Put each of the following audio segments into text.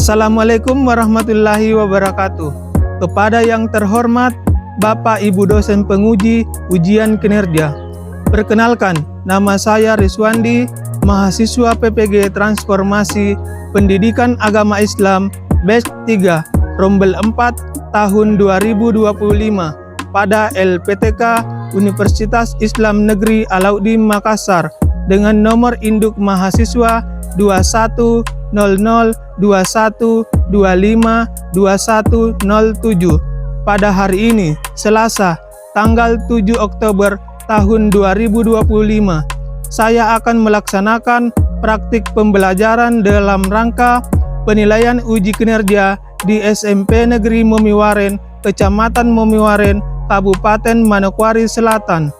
Assalamualaikum warahmatullahi wabarakatuh. Kepada yang terhormat Bapak Ibu dosen penguji ujian kinerja. Perkenalkan, nama saya Rizwandi, mahasiswa PPG Transformasi Pendidikan Agama Islam Batch 3, Rombel 4, tahun 2025 pada LPTK Universitas Islam Negeri Alauddin Makassar dengan nomor induk mahasiswa 210021252107 pada hari ini, Selasa, tanggal 7 Oktober tahun 2025. Saya akan melaksanakan praktik pembelajaran dalam rangka penilaian uji kinerja di SMP Negeri Momiwaren, Kecamatan Momiwaren, Kabupaten Manokwari Selatan.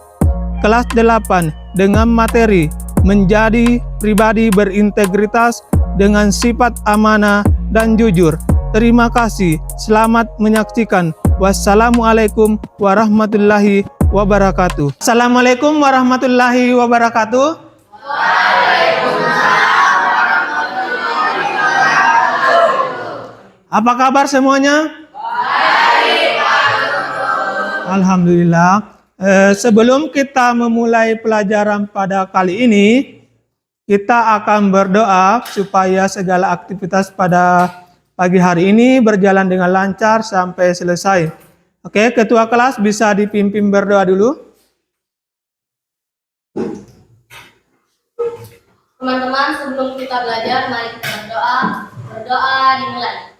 Kelas 8 dengan materi menjadi pribadi berintegritas dengan sifat amanah dan jujur. Terima kasih. Selamat menyaksikan. Wassalamualaikum warahmatullahi wabarakatuh. Assalamualaikum warahmatullahi wabarakatuh. Waalaikumsalam warahmatullahi wabarakatuh. Apa kabar semuanya? Baik, Pak. Alhamdulillah. Sebelum kita memulai pelajaran pada kali ini, kita akan berdoa supaya segala aktivitas pada pagi hari ini berjalan dengan lancar sampai selesai. Oke, ketua kelas bisa dipimpin berdoa dulu. Teman-teman, sebelum kita belajar, mari kita berdoa. Berdoa dimulai.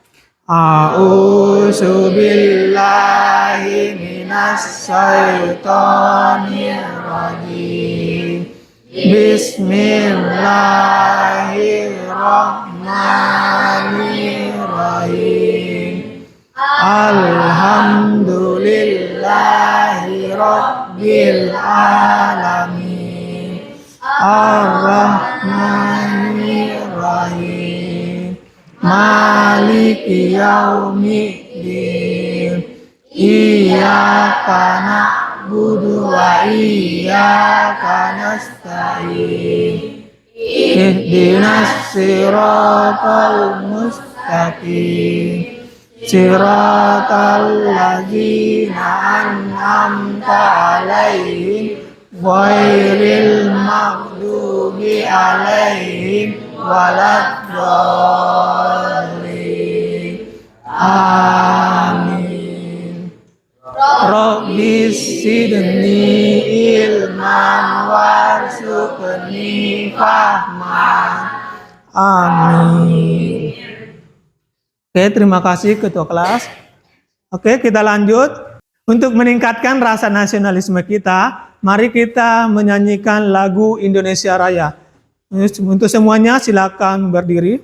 A'udzubillahi minasyaitonirrajim. Bismillahirrahmanirrahim. Alhamdulillahi rabbil alamin. Ar-Rahmanir-Rahim. Maliki yaumiddin. Iyyaka na'budu wa iyyaka nasta'in. Ihdinas siratal mustaqim. Siratal ladzina an'amta 'alaihim ghairil maghdubi 'alaihim waladdallin. Amin. Rabbis zidni ilman warzuqni fahman. Amin. Oke, terima kasih ketua kelas. Oke, kita lanjut. Untuk meningkatkan rasa nasionalisme kita, mari kita menyanyikan lagu Indonesia Raya. Untuk semuanya silakan berdiri.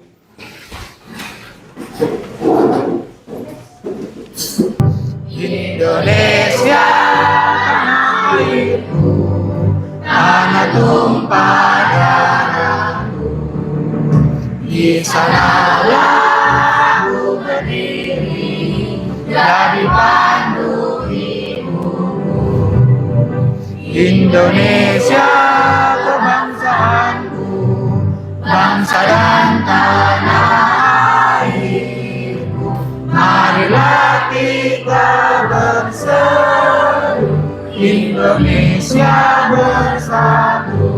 Indonesia tanah airku, tanah tumpah darahku. Di sanalah aku berdiri, jadi pandu ibuku. Indonesia kebangsaanku, bangsa dan tanah airku. Marilah kita bersatu, Indonesia bersatu.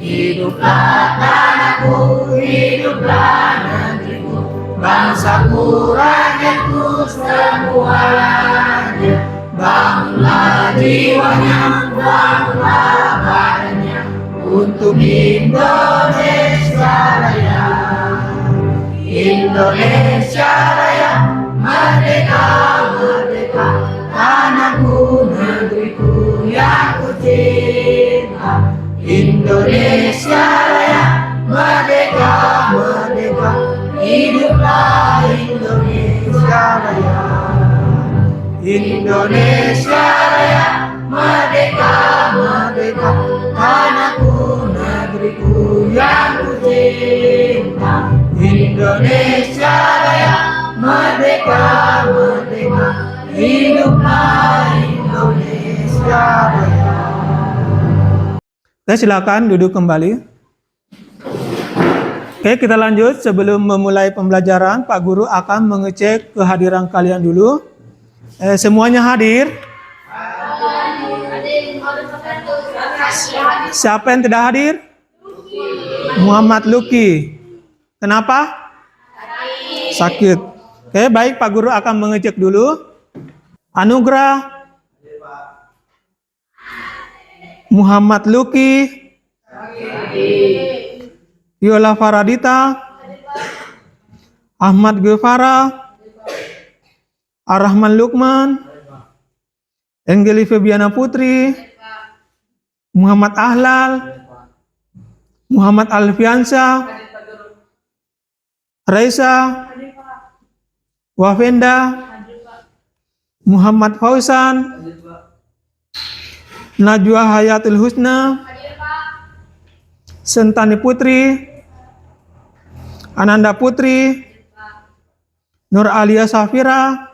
Hiduplah tanahku, hiduplah negeriku, bangsaku, rakyatku semuanya. Bangunlah jiwanya, bangunlah badannya untuk Indonesia Raya. Indonesia Raya, merdeka, merdeka, tanahku, negeriku yang ku cinta. Indonesia Raya, merdeka, merdeka, hiduplah Indonesia Raya. Indonesia Raya, merdeka, merdeka, tanahku, negeriku yang ku cinta. Indonesia Raya, merdeka, merdeka, hiduplah Indonesia Raya. Silakan duduk kembali. Oke, kita lanjut. Sebelum memulai pembelajaran, Pak Guru akan mengecek kehadiran kalian dulu. Semuanya hadir? Siapa yang tidak hadir? Muhammad Luki. Kenapa? Sakit. Oke, baik, Pak Guru akan mengecek dulu. Anugrah. Muhammad Luki. Yola Faradita. Ahmad Gufara. Ar-Rahman Lukman. Enggeli Febiana Putri. Muhammad Ahlal. Muhammad Alfiansa. Raisa. Wafenda. Muhammad Fausan. Najwa Hayatul Husna. Sentani Putri. Ananda Putri. Nur Alia Safira.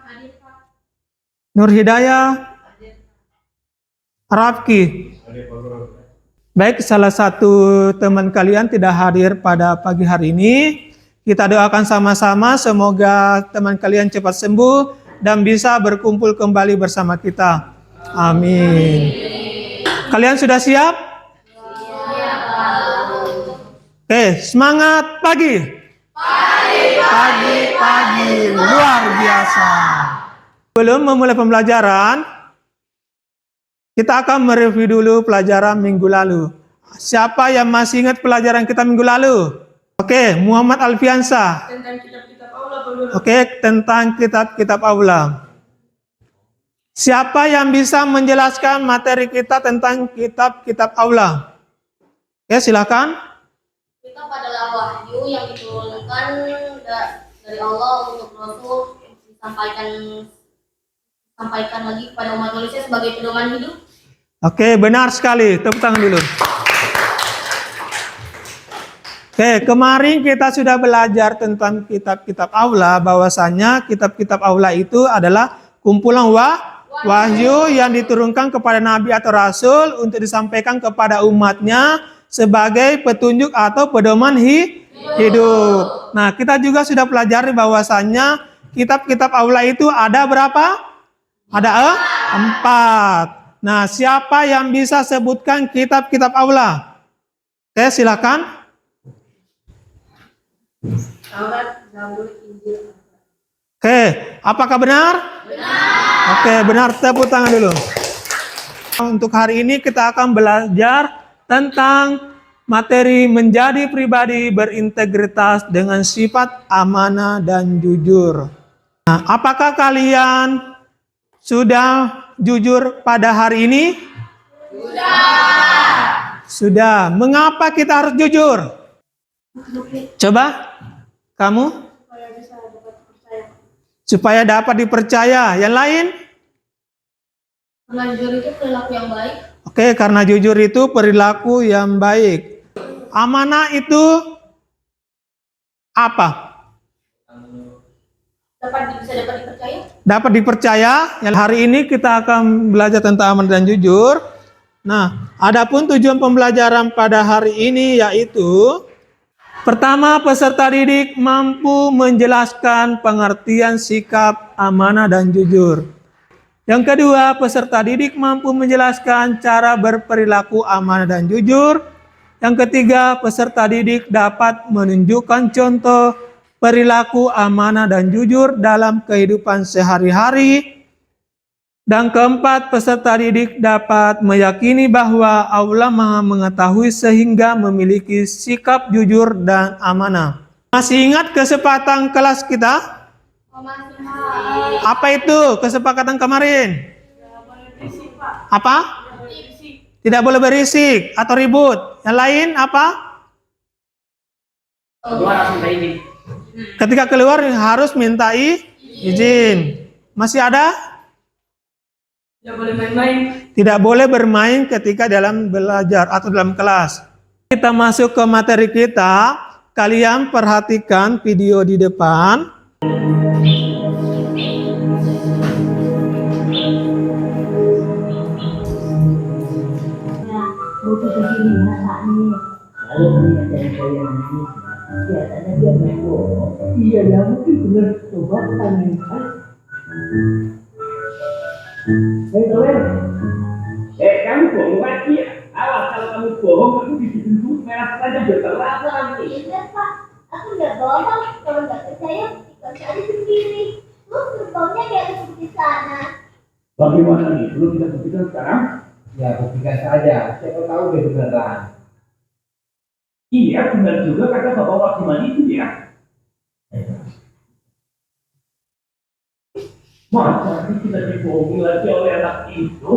Nur Hidayah. Rafki. Baik, salah satu teman kalian tidak hadir pada pagi hari ini. Kita doakan sama-sama semoga teman kalian cepat sembuh dan bisa berkumpul kembali bersama kita. Amin. Kalian sudah siap? Oke, semangat pagi. Pagi luar biasa. Sebelum memulai pembelajaran, kita akan mereview dulu pelajaran minggu lalu. Siapa yang masih ingat pelajaran kita minggu lalu? Oke, Muhammad Alfiansa. Tentang kitab-kitab aula, Pak Guru. Oke, tentang kitab-kitab aula. Siapa yang bisa menjelaskan materi kita tentang kitab-kitab aula? Oke, silakan. Kitab adalah wahyu yang diturunkan dari Allah untuk Rasul disampaikan lagi kepada umat manusia sebagai pedoman hidup. Oke, benar sekali. Tepuk tangan dulu. Oke, kemarin kita sudah belajar tentang kitab-kitab aula, bahwasanya kitab-kitab aula itu adalah kumpulan wahyu yang diturunkan kepada nabi atau rasul untuk disampaikan kepada umatnya sebagai petunjuk atau pedoman hidup. Nah, kita juga sudah pelajari bahwasanya kitab-kitab aula itu ada berapa? Ada 4. Nah, siapa yang bisa sebutkan kitab-kitab aula? Oke, silakan. Taurat, Zabur, Injil. Oke, apakah benar? Benar. Oke, benar. Tepuk tangan dulu. Untuk hari ini kita akan belajar tentang materi menjadi pribadi berintegritas dengan sifat amanah dan jujur. Nah, apakah kalian sudah jujur pada hari ini? Sudah. Mengapa kita harus jujur? Coba, kamu? Supaya dapat dipercaya. Yang lain? Karena jujur itu perilaku yang baik. Oke, karena jujur itu perilaku yang baik. Amanah itu apa? Bisa dapat dipercaya. Dapat dipercaya. Yang hari ini kita akan belajar tentang amanah dan jujur. Nah, adapun tujuan pembelajaran pada hari ini yaitu pertama, peserta didik mampu menjelaskan pengertian sikap amanah dan jujur. Yang kedua, peserta didik mampu menjelaskan cara berperilaku amanah dan jujur. Yang ketiga, peserta didik dapat menunjukkan contoh perilaku amanah dan jujur dalam kehidupan sehari-hari. Dan keempat, peserta didik dapat meyakini bahwa Allah Maha Mengetahui sehingga memiliki sikap jujur dan amanah. Masih ingat kesepakatan kelas kita? Apa itu kesepakatan kemarin? Apa? Tidak boleh berisik atau ribut. Yang lain apa? Ketika keluar harus minta izin. Masih ada? Tidak boleh main-main. Tidak boleh bermain ketika dalam belajar atau dalam kelas. Kita masuk ke materi kita. Kalian perhatikan video di depan. Butuh begini rasanya. Lalu melihat dari kalian ini Kelihatannya dia berbohong. Iya ya, mungkin benar. Coba tanyakan. Hei Toel, kamu bohong lagi ya? Awas kalau kamu bohong, kamu dibikin tuh merah saja biar terasa nanti. Iya Pak, aku nggak bohong. Kalau nggak percaya, dikasih aja sendiri. Terus gerbangnya kayak seperti sana. Bagaimana nih? Belum kita buktikan sekarang? Ya, buktikan saja. Siapa tahu dia beneran. Iya, benar juga kata Bapak Wakiman itu ya. Masa sih kita dibohongi lagi oleh anak itu?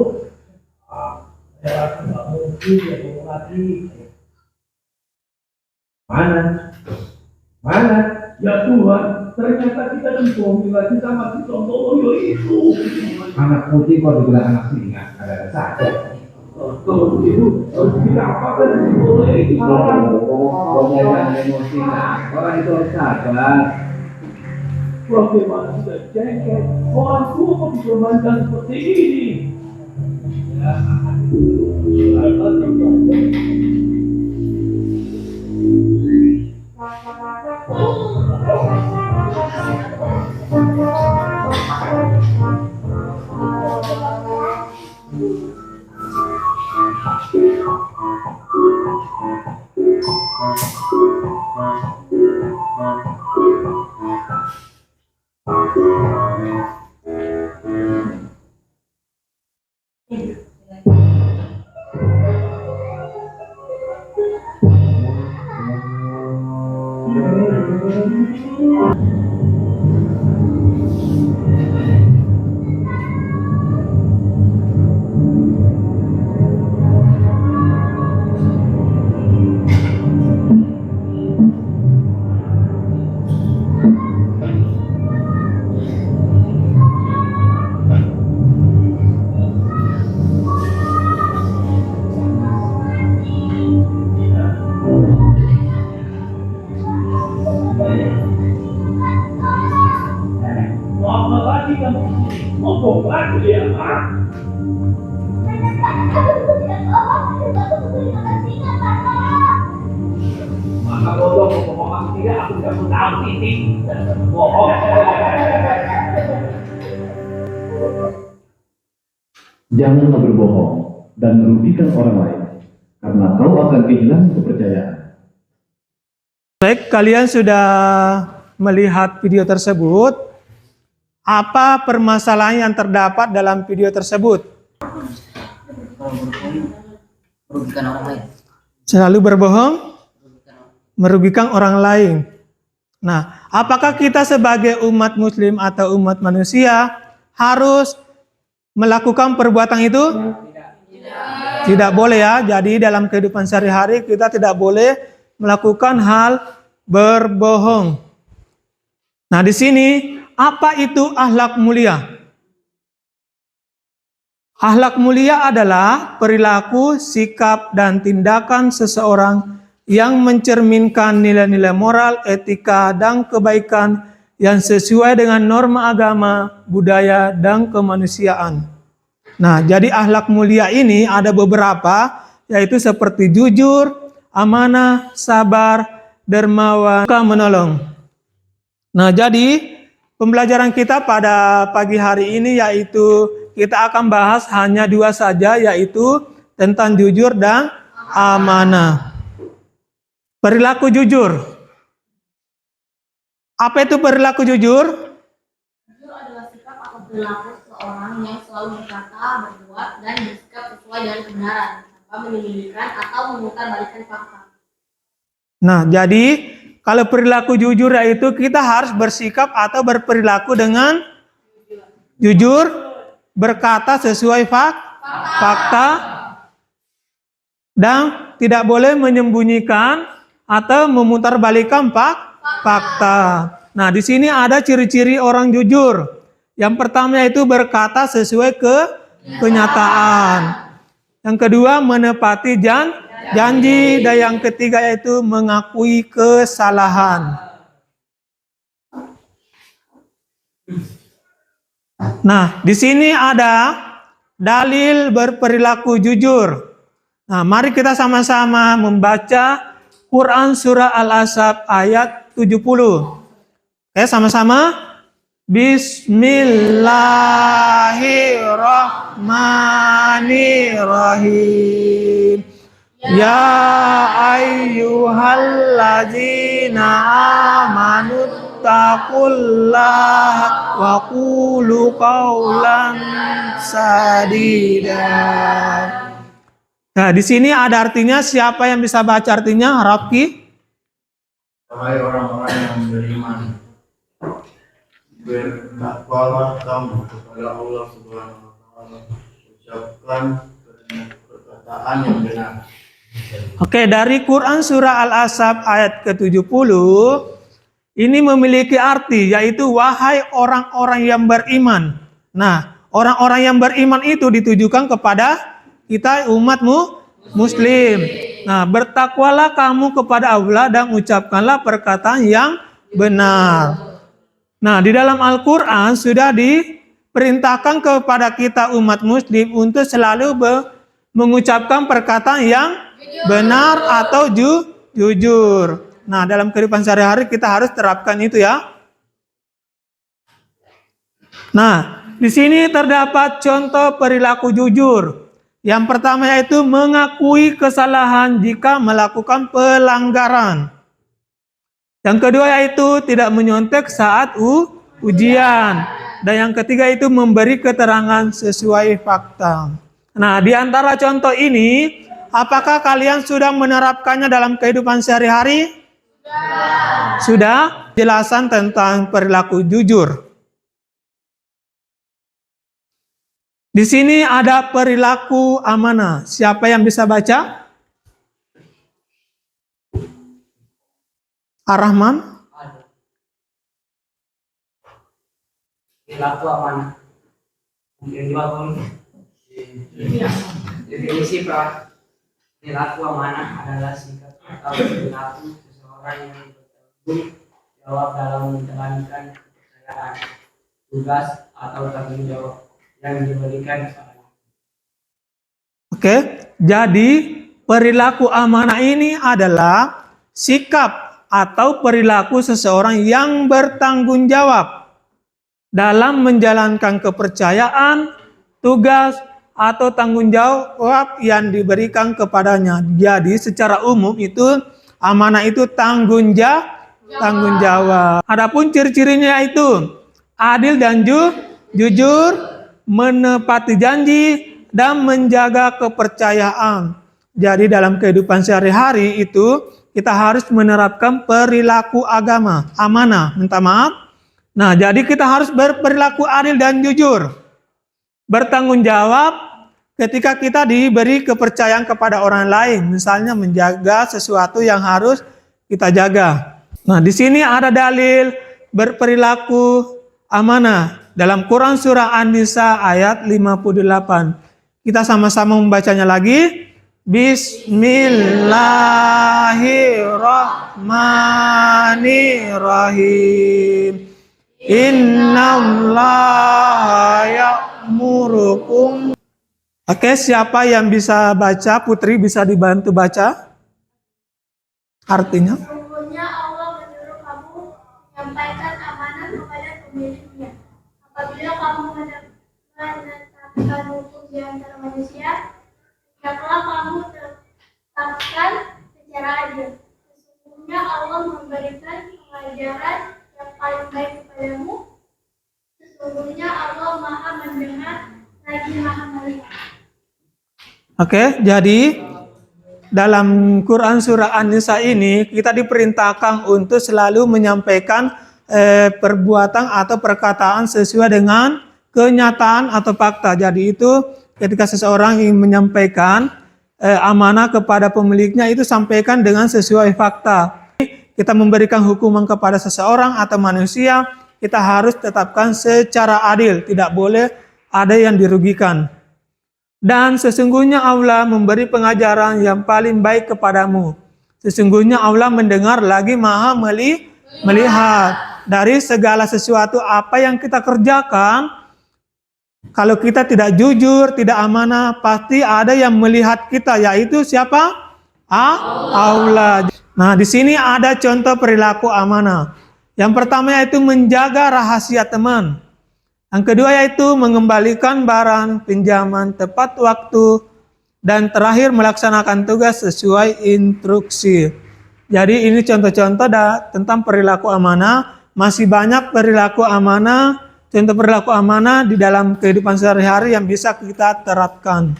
Ya, nggak mungkin ya bohong lagi. Mana? Mana? Ya Tuhan, ternyata kita dibohongi lagi sama si Sontoloyo itu. Anak putih kok dibilang anak singa, ada saja. Kalau begitu, harus kita apakan si Sontoloyo itu? Pokoknya jangan emosi, nah. Orang itu harus sabar. Bagaimana sudah jengkel, orang tua kok dipermainkan seperti ini? Mau apa lagi kamu? Mau bohong lagi ya, Pak? Maka bodoh mau bohong aku tidak, aku tidak mau tahu titik. Bohong. Janganlah berbohong dan merugikan orang lain, karena kau akan kehilangan kepercayaan. Baik, kalian sudah melihat video tersebut. Apa permasalahan yang terdapat dalam video tersebut? Merugikan orang lain. Selalu berbohong, merugikan orang lain. Nah, apakah kita sebagai umat muslim atau umat manusia harus melakukan perbuatan itu? Tidak boleh ya. Jadi dalam kehidupan sehari-hari kita tidak boleh melakukan hal berbohong. Nah, di sini apa itu akhlak mulia? Akhlak mulia adalah perilaku, sikap, dan tindakan seseorang yang mencerminkan nilai-nilai moral, etika, dan kebaikan yang sesuai dengan norma agama, budaya, dan kemanusiaan. Nah, jadi akhlak mulia ini ada beberapa, yaitu seperti jujur, amanah, sabar, dermawan, suka menolong. Nah, jadi pembelajaran kita pada pagi hari ini yaitu kita akan bahas hanya dua saja, yaitu tentang jujur dan amanah. Perilaku jujur. Apa itu perilaku jujur? Jujur adalah sikap atau perilaku seseorang yang selalu berkata, berbuat, dan bersikap sesuai dengan kebenaran, tanpa menyembunyikan atau memutarbalikkan fakta. Nah, jadi kalau perilaku jujur yaitu kita harus bersikap atau berperilaku dengan jujur, berkata sesuai fakta, dan tidak boleh menyembunyikan atau memutarbalikkan fakta. Nah, di sini ada ciri-ciri orang jujur. Yang pertama yaitu berkata sesuai kenyataan. Yang kedua menepati janji, dan yang ketiga yaitu mengakui kesalahan. Nah, di sini ada dalil berperilaku jujur. Nah, mari kita sama-sama membaca Quran surah Al-Ahzab ayat 70. Oke, sama-sama. Bismillahirrahmanirrahim. Ya ayyuhalladzina amanu taqullaha wa qulu qawlan sadida. Nah, di sini ada artinya. Siapa yang bisa baca artinya? Rafki? Wahai orang-orang yang beriman, bertakwalah kamu kepada Allah Subhanahu wa taala, ucapkan perkataan yang benar. Oke, dari Quran surah Al-Ahzab ayat ke-70 ini memiliki arti, yaitu wahai orang-orang yang beriman. Nah, orang-orang yang beriman itu ditujukan kepada kita umatmu muslim. Nah, bertakwalah kamu kepada Allah dan ucapkanlah perkataan yang benar. Nah, di dalam Al-Quran sudah diperintahkan kepada kita umat muslim untuk selalu mengucapkan perkataan yang benar atau jujur. Nah, dalam kehidupan sehari-hari kita harus terapkan itu ya. Nah, di sini terdapat contoh perilaku jujur. Yang pertama yaitu mengakui kesalahan jika melakukan pelanggaran. Yang kedua yaitu tidak menyontek saat ujian. Dan yang ketiga itu memberi keterangan sesuai fakta. Nah, di antara contoh ini, apakah kalian sudah menerapkannya dalam kehidupan sehari-hari? Sudah. Jelasan tentang perilaku jujur. Di sini ada perilaku amanah. Siapa yang bisa baca? Ar-Rahman? Perilaku amanah. Mungkin dua pun. Definisi perilaku amanah adalah sikap atau perilaku seseorang yang bertanggung jawab dalam menjalankan kepercayaan, tugas atau tanggung jawab yang diberikan kepadanya. Oke, jadi perilaku amanah ini adalah sikap atau perilaku seseorang yang bertanggung jawab dalam menjalankan kepercayaan, tugas, atau tanggung jawab yang diberikan kepadanya. Jadi secara umum itu amanah itu tanggung jawab. Adapun ciri-cirinya itu adil dan jujur, menepati janji, dan menjaga kepercayaan. Jadi dalam kehidupan sehari-hari itu kita harus menerapkan perilaku amanah, minta maaf. Nah, jadi kita harus berperilaku adil dan jujur. Bertanggung jawab ketika kita diberi kepercayaan kepada orang lain, misalnya menjaga sesuatu yang harus kita jaga. Nah, di sini ada dalil berperilaku amanah dalam Quran surah An-Nisa ayat 58. Kita sama-sama membacanya lagi. Bismillahirrahmanirrahim. Innallaha ya'murukum. Oke, siapa yang bisa baca? Putri bisa dibantu baca artinya? Sesungguhnya Allah menyuruh kamu menyampaikan amanah kepada pemiliknya. Apabila kamu menetapkan hukum di antara manusia, hendaklah kamu tetapkan secara adil. Sesungguhnya Allah memberikan pengajaran yang paling baik kepadamu. Sesungguhnya Allah Maha Mendengar lagi Maha Melihat. Oke, jadi dalam Quran surah An-Nisa ini kita diperintahkan untuk selalu menyampaikan perbuatan atau perkataan sesuai dengan kenyataan atau fakta. Jadi itu ketika seseorang ingin menyampaikan amanah kepada pemiliknya, itu sampaikan dengan sesuai fakta. Kita memberikan hukuman kepada seseorang atau manusia, kita harus tetapkan secara adil, tidak boleh ada yang dirugikan. Dan sesungguhnya Allah memberi pengajaran yang paling baik kepadamu. Sesungguhnya Allah mendengar lagi Maha melihat dari segala sesuatu apa yang kita kerjakan. Kalau kita tidak jujur, tidak amanah, pasti ada yang melihat kita, yaitu siapa? Allah. Nah, di sini ada contoh perilaku amanah. Yang pertama yaitu menjaga rahasia teman. Yang kedua yaitu mengembalikan barang pinjaman tepat waktu. Dan terakhir melaksanakan tugas sesuai instruksi. Jadi ini contoh-contoh tentang perilaku amanah. Masih banyak perilaku amanah, contoh perilaku amanah di dalam kehidupan sehari-hari yang bisa kita terapkan.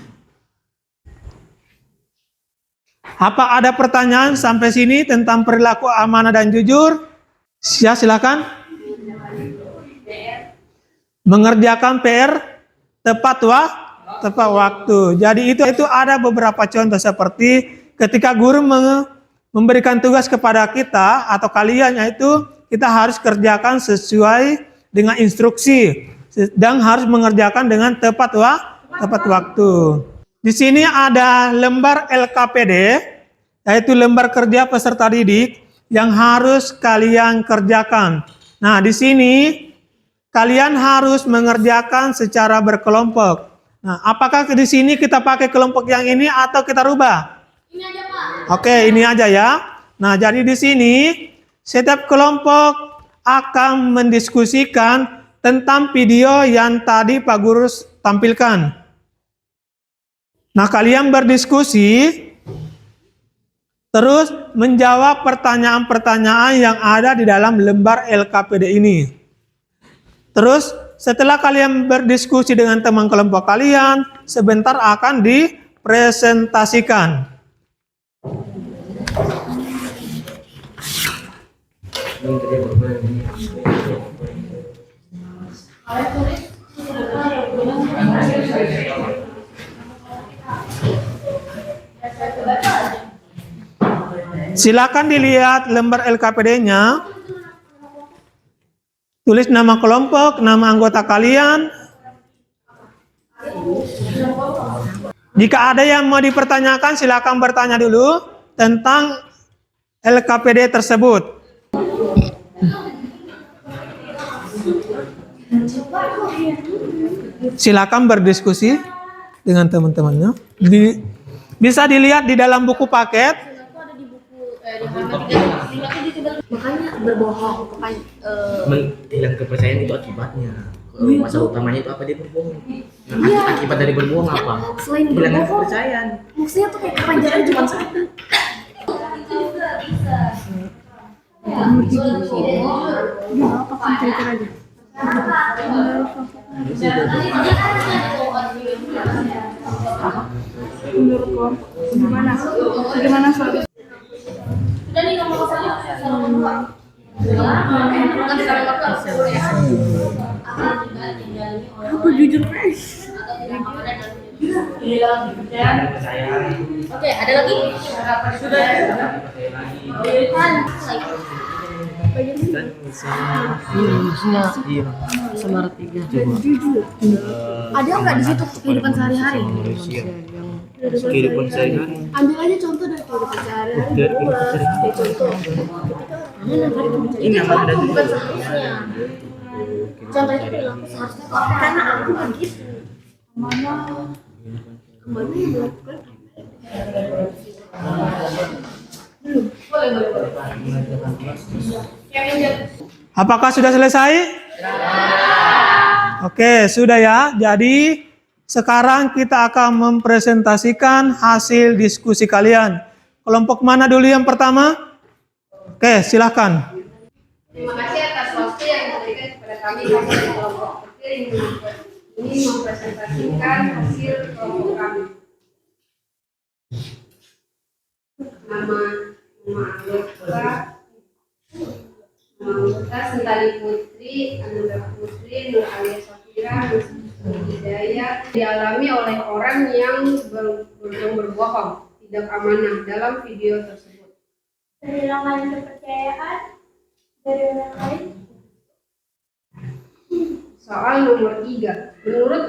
Apa ada pertanyaan sampai sini tentang perilaku amanah dan jujur? Ya, silakan. Mengerjakan PR tepat waktu. Jadi itu ada beberapa contoh seperti ketika guru memberikan tugas kepada kita atau kalian, yaitu kita harus kerjakan sesuai dengan instruksi dan harus mengerjakan dengan tepat waktu. Di sini ada lembar LKPD, yaitu lembar kerja peserta didik yang harus kalian kerjakan. Nah, di sini kalian harus mengerjakan secara berkelompok. Nah, apakah di sini kita pakai kelompok yang ini atau kita rubah? Ini aja, Pak. Oke, ini aja ya. Nah, jadi di sini setiap kelompok akan mendiskusikan tentang video yang tadi Pak Guru tampilkan. Nah, kalian berdiskusi terus menjawab pertanyaan-pertanyaan yang ada di dalam lembar LKPD ini. Terus setelah kalian berdiskusi dengan teman kelompok kalian, sebentar akan dipresentasikan. Silakan dilihat lembar LKPD-nya. Tulis nama kelompok, nama anggota kalian. Jika ada yang mau dipertanyakan, silakan bertanya dulu tentang LKPD tersebut. Silakan berdiskusi dengan teman-temannya. Bisa dilihat di dalam buku paket. Makanya berbohong, Hilang kepercayaan itu akibatnya. Masalah utamanya itu apa, dia berbohong. Nah, akibat dari berbohong apa? selain Hilangnya berbohong, kepercayaan. maksudnya tuh kayak kepanjangan cuma satu. Itu juga bisa. Udah nih nomor saya Aku jujur, guys. Oke, ada lagi? Ada nggak di situ kehidupan sehari-hari? Kehidupan sehari-hari. Ambil aja contoh dari kehidupan sehari-hari. Contoh. Ini yang ada di Bukan seharusnya. Contoh itu perilaku seharusnya karena aku begitu. Kembali melakukan Apakah sudah selesai? Oke, sudah ya. Jadi sekarang kita akan mempresentasikan hasil diskusi kalian. Kelompok mana dulu yang pertama? Oke, silahkan. Terima kasih atas waktu yang diberikan kepada kami dari kelompok kecil ini mempresentasikan hasil kelompok kami. Nama anggota Sentani Putri, Ananda Putri, Nur Alia Safira, Nur Hidayat dialami oleh orang yang berbohong, tidak amanah dalam video tersebut. kehilangan kepercayaan dari orang lain. Soal nomor 3, menurut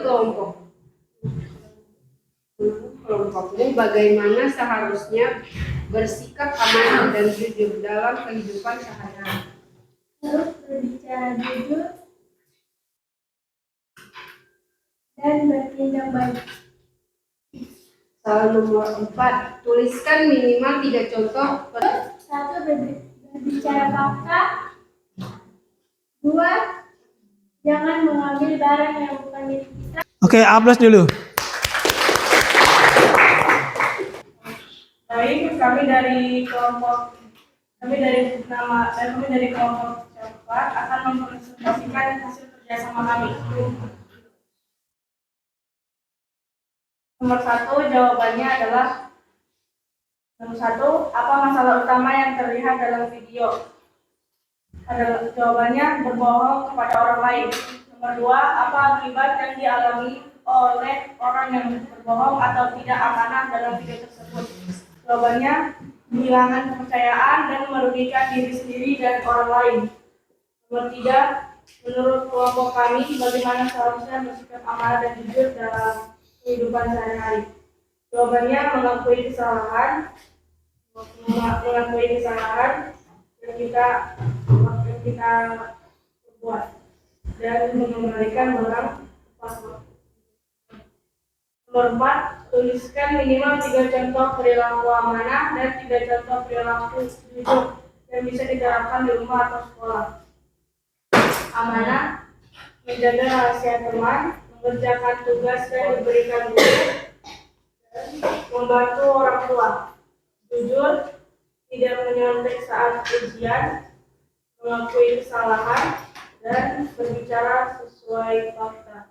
kelompokmu bagaimana seharusnya bersikap amanah dan jujur dalam kehidupan sehari-hari? Terus berbicara jujur dan bertindak baik. Soal nomor 4, tuliskan minimal 3 contoh 1. Berbicara fakta. 2. Jangan mengambil barang yang bukan milik kita. Oke, aplaus dulu. Baik, kami dari kelompok cepat akan mempresentasikan hasil kerjasama kami. Nomor 1, jawabannya adalah nomor 1, apa masalah utama yang terlihat dalam video? Jawabannya berbohong kepada orang lain. Nomor 2, apa akibat yang dialami oleh orang yang berbohong atau tidak amanah dalam video tersebut? Jawabannya kehilangan kepercayaan dan merugikan diri sendiri dan orang lain. Nomor 3, menurut kelompok kami, bagaimana seharusnya bersikap amanah dan jujur dalam kehidupan sehari-hari? Jawabannya mengakui kesalahan yang kita buat dan mengembalikan barang password. Nomor 4, tuliskan minimal 3 contoh perilaku amanah dan 3 contoh perilaku jujur yang bisa diterapkan di rumah atau sekolah. Amanah, menjaga rahasia teman, mengerjakan tugas yang diberikan guru, dan membantu orang tua. Jujur, tidak menyontek saat ujian, mengakui kesalahan, dan berbicara sesuai fakta.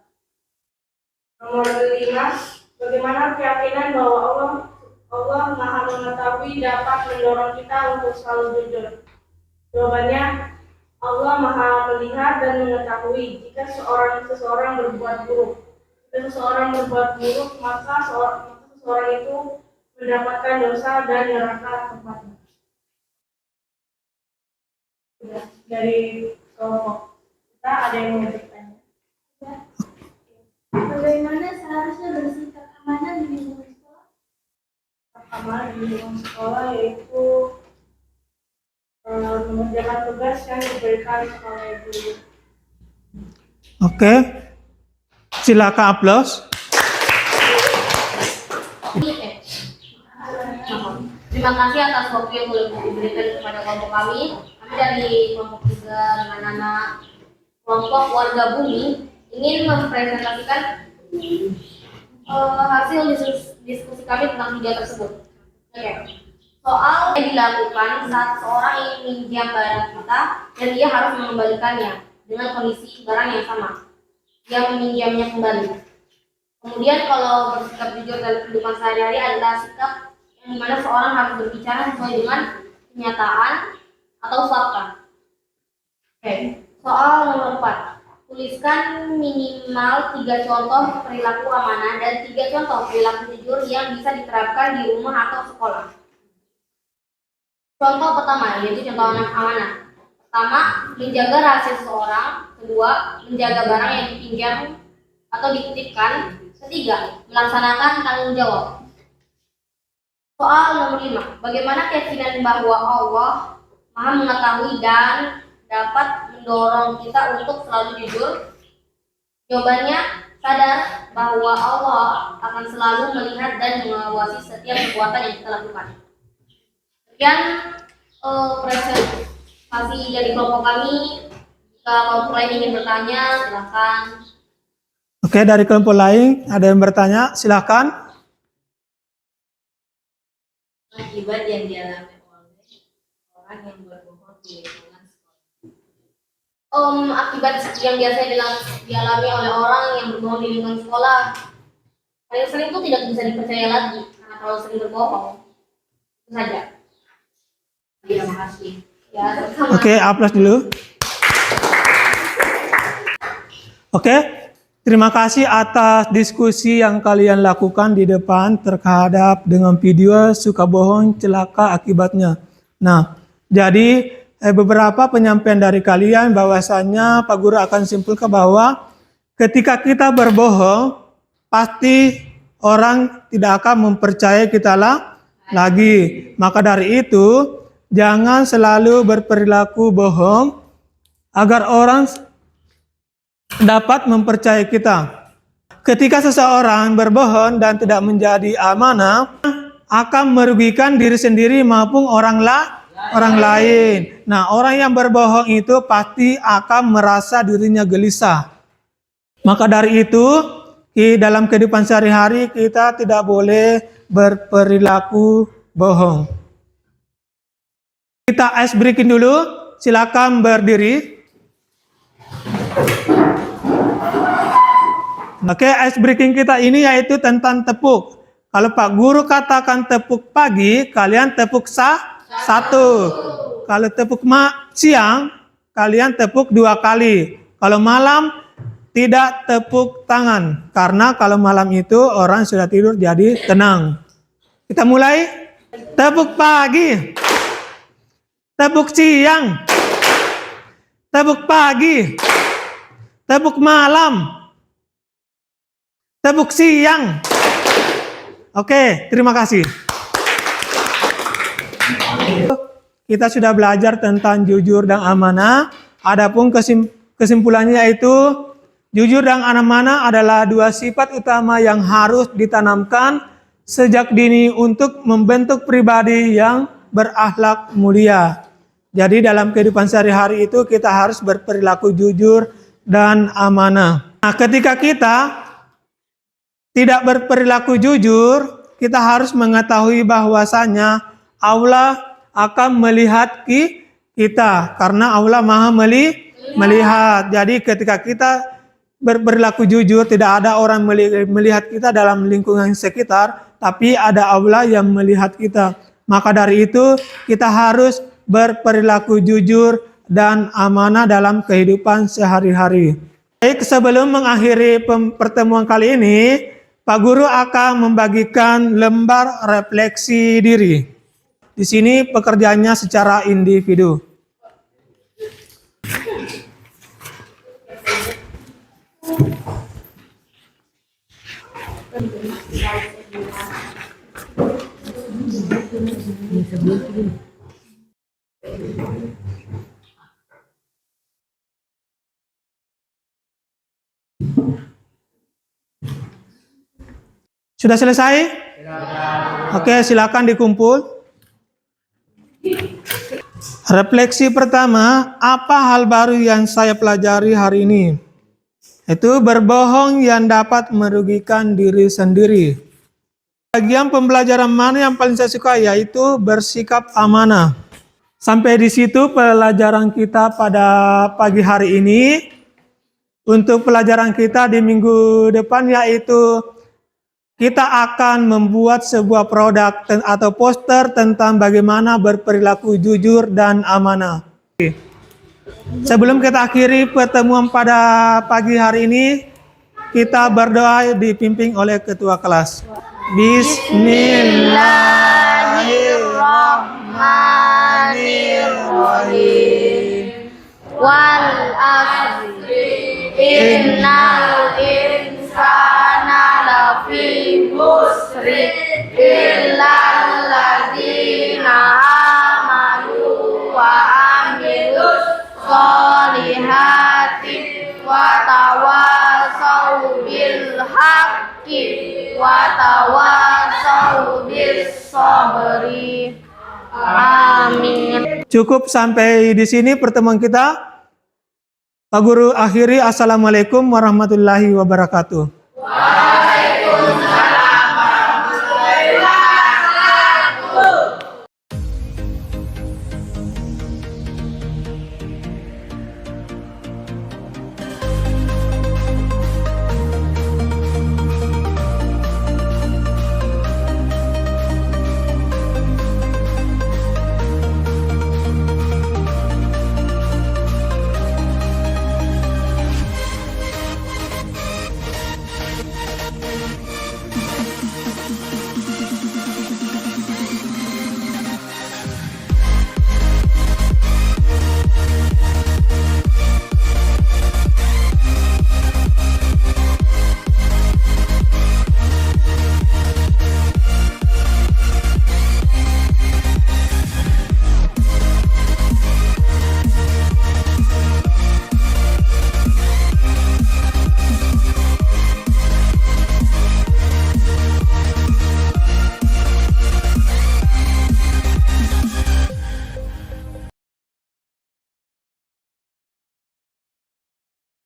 Nomor 5, bagaimana keyakinan bahwa Allah Maha Mengetahui dapat mendorong kita untuk selalu jujur? Jawabannya, Allah Maha Melihat dan Mengetahui jika seseorang berbuat buruk. Jika seseorang berbuat buruk, maka seseorang itu mendapatkan dosa dan neraka tempatnya. Dari kelompok kita ada yang mau bertanya? Bagaimana seharusnya bersikap amanah di lingkungan sekolah? Pertama, di lingkungan sekolah yaitu mengerjakan tugas yang diberikan oleh guru. Oke. Silakan aplaus. Terima kasih atas waktu yang boleh diberikan kepada kelompok kami. Kami dari kelompok 3 dengan nama kelompok warga bumi ingin mempresentasikan hasil diskusi kami tentang video tersebut. Oke. Soal yang dilakukan saat seseorang ingin meminjam barang kita dan dia harus mengembalikannya dengan kondisi barang yang sama. Dia meminjamnya kembali. Kemudian kalau bersikap jujur dalam kehidupan sehari-hari adalah sikap yang dimana seorang harus berbicara sesuai dengan kenyataan atau fakta. Oke. Soal nomor 4. Tuliskan minimal 3 contoh perilaku amanah dan 3 contoh perilaku jujur yang bisa diterapkan di rumah atau sekolah. Contoh pertama yaitu contoh amanah. Pertama, menjaga rahasia seseorang. Kedua, menjaga barang yang dipinjam atau dititipkan. Ketiga, melaksanakan tanggung jawab. Soal nomor 5. Bagaimana keyakinan bahwa Allah Maha Mengetahui dan dapat mendorong kita untuk selalu jujur? Jawabannya, sadar bahwa Allah akan selalu melihat dan mengawasi setiap perbuatan yang kita lakukan. Sekian presentasi dari kelompok kami. Jika kelompok lain ingin bertanya, silakan. Oke, dari kelompok lain ada yang bertanya, silakan. Akibat yang dialami oleh orang yang berbohong di lingkungan sekolah. Akibat yang biasanya dialami oleh orang yang berbohong di lingkungan sekolah, paling sering itu tidak bisa dipercaya lagi karena terlalu sering berbohong. Itu saja. Terima kasih. Ya, Oke, aplaus dulu. Oke, terima kasih atas diskusi yang kalian lakukan di depan terhadap dengan video suka bohong celaka akibatnya. Nah, jadi beberapa penyampaian dari kalian bahwasannya Pak Guru akan simpulkan bahwa ketika kita berbohong, pasti orang tidak akan mempercayai kita lagi. Maka dari itu, jangan selalu berperilaku bohong agar orang dapat mempercayai kita. Ketika seseorang berbohong dan tidak menjadi amanah, akan merugikan diri sendiri maupun orang orang lain. Nah, orang yang berbohong itu pasti akan merasa dirinya gelisah. Maka dari itu, di dalam kehidupan sehari-hari kita tidak boleh berperilaku bohong. Kita ice breaking dulu. Silakan berdiri. Oke, ice breaking kita ini yaitu tentang tepuk. Kalau Pak Guru katakan tepuk pagi, kalian tepuk satu. Kalau tepuk siang, kalian tepuk 2 kali. Kalau malam, tidak tepuk tangan. Karena kalau malam itu orang sudah tidur jadi tenang. Kita mulai. Tepuk pagi. Tepuk siang. Tepuk pagi. Tepuk malam. Tepuk siang. Oke, terima kasih. Kita sudah belajar tentang jujur dan amanah. Adapun kesimpulannya yaitu jujur dan amanah adalah 2 sifat utama yang harus ditanamkan sejak dini untuk membentuk pribadi yang berakhlak mulia. Jadi dalam kehidupan sehari-hari itu kita harus berperilaku jujur dan amanah. Nah, ketika kita tidak berperilaku jujur, kita harus mengetahui bahwasanya Allah akan melihat kita karena Allah Maha melihat. Jadi ketika kita berperilaku jujur, tidak ada orang melihat kita dalam lingkungan sekitar, tapi ada Allah yang melihat kita. Maka dari itu kita harus berperilaku jujur dan amanah dalam kehidupan sehari-hari. Baik, sebelum mengakhiri pertemuan kali ini, Pak Guru akan membagikan lembar refleksi diri. Di sini pekerjaannya secara individu. Sudah selesai? Oke, silakan dikumpul. Refleksi pertama, apa hal baru yang saya pelajari hari ini? Itu berbohong yang dapat merugikan diri sendiri. Bagian pembelajaran mana yang paling saya suka yaitu bersikap amanah. Sampai di situ pelajaran kita pada pagi hari ini. Untuk pelajaran kita di minggu depan yaitu kita akan membuat sebuah produk atau poster tentang bagaimana berperilaku jujur dan amanah. Sebelum kita akhiri pertemuan pada pagi hari ini, kita berdoa dipimpin oleh ketua kelas. Bismillahirrahmanirrahim. Wal asri innal insana lafi khusri illal ladzina amanu wa amilus sholihati wa tawasau bil haqqi wa tawasau bis sabri. Amin. Cukup sampai di sini pertemuan kita. Pak Guru akhiri. Assalamualaikum warahmatullahi wabarakatuh.